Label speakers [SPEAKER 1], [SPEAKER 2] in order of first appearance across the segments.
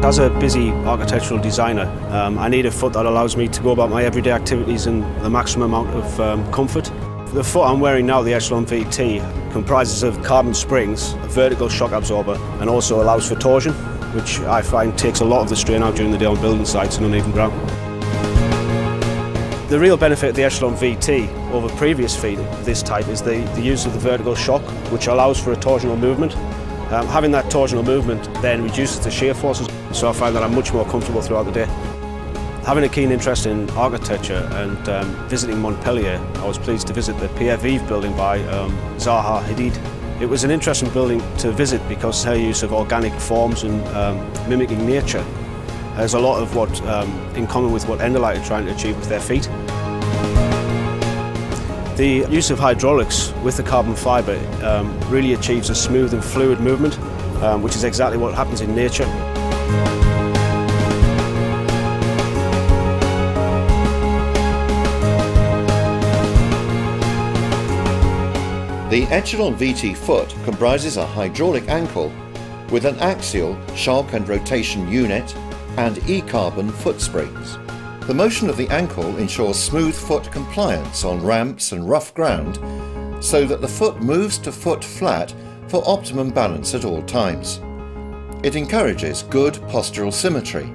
[SPEAKER 1] As a busy architectural designer, I need a foot that allows me to go about my everyday activities in the maximum amount of comfort. The foot I'm wearing now, the Echelon VT, comprises of carbon springs, a vertical shock absorber, and also allows for torsion, which I find takes a lot of the strain out during the day on building sites and uneven ground. The real benefit of the Echelon VT over previous feet of this type is the use of the vertical shock, which allows for a torsional movement. Having that torsional movement then reduces the shear forces, so I find that I'm much more comfortable throughout the day. Having a keen interest in architecture and visiting Montpellier, I was pleased to visit the Pierre Vive building by Zaha Hadid. It was an interesting building to visit because her use of organic forms and mimicking nature has a lot of what in common with what Endolight are trying to achieve with their feet. The use of hydraulics with the carbon fibre really achieves a smooth and fluid movement, which is exactly what happens in nature.
[SPEAKER 2] The Echelon VT foot comprises a hydraulic ankle with an axial shock and rotation unit and E-carbon foot springs. The motion of the ankle ensures smooth foot compliance on ramps and rough ground so that the foot moves to foot flat for optimum balance at all times. It encourages good postural symmetry.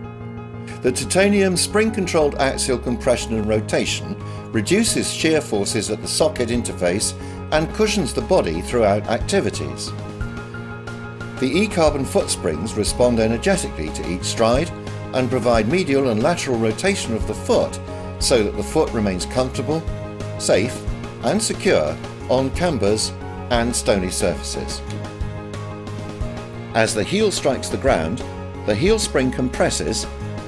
[SPEAKER 2] The titanium spring-controlled axial compression and rotation reduces shear forces at the socket interface and cushions the body throughout activities. The E-carbon foot springs respond energetically to each stride and provide medial and lateral rotation of the foot so that the foot remains comfortable, safe and secure on cambers and stony surfaces. As the heel strikes the ground, the heel spring compresses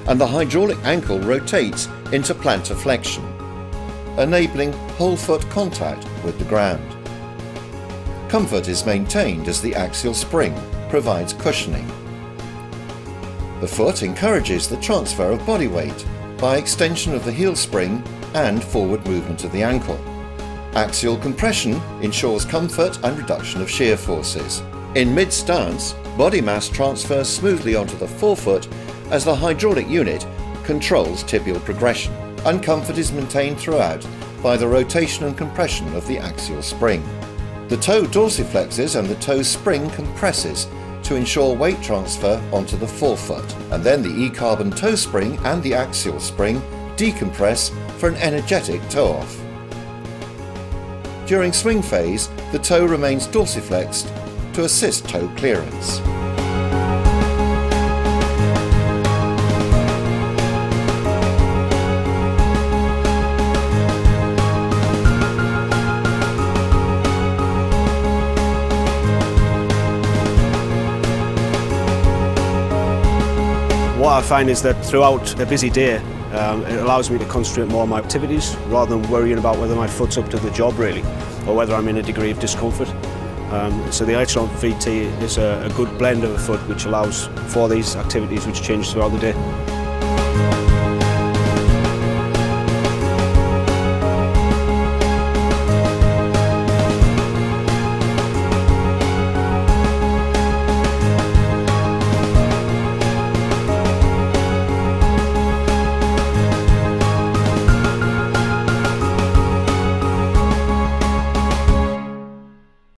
[SPEAKER 2] and the hydraulic ankle rotates into plantar flexion, enabling whole foot contact with the ground. Comfort is maintained as the axial spring provides cushioning. The foot encourages the transfer of body weight by extension of the heel spring and forward movement of the ankle. Axial compression ensures comfort and reduction of shear forces. In mid-stance, body mass transfers smoothly onto the forefoot as the hydraulic unit controls tibial progression, and comfort is maintained throughout by the rotation and compression of the axial spring. The toe dorsiflexes and the toe spring compresses to ensure weight transfer onto the forefoot, and then the E-carbon toe spring and the axial spring decompress for an energetic toe off. During swing phase, the toe remains dorsiflexed to assist toe clearance.
[SPEAKER 1] What I find is that throughout a busy day, it allows me to concentrate more on my activities rather than worrying about whether my foot's up to the job really, or whether I'm in a degree of discomfort. So the Echelon VT is a good blend of a foot which allows for these activities which change throughout the day.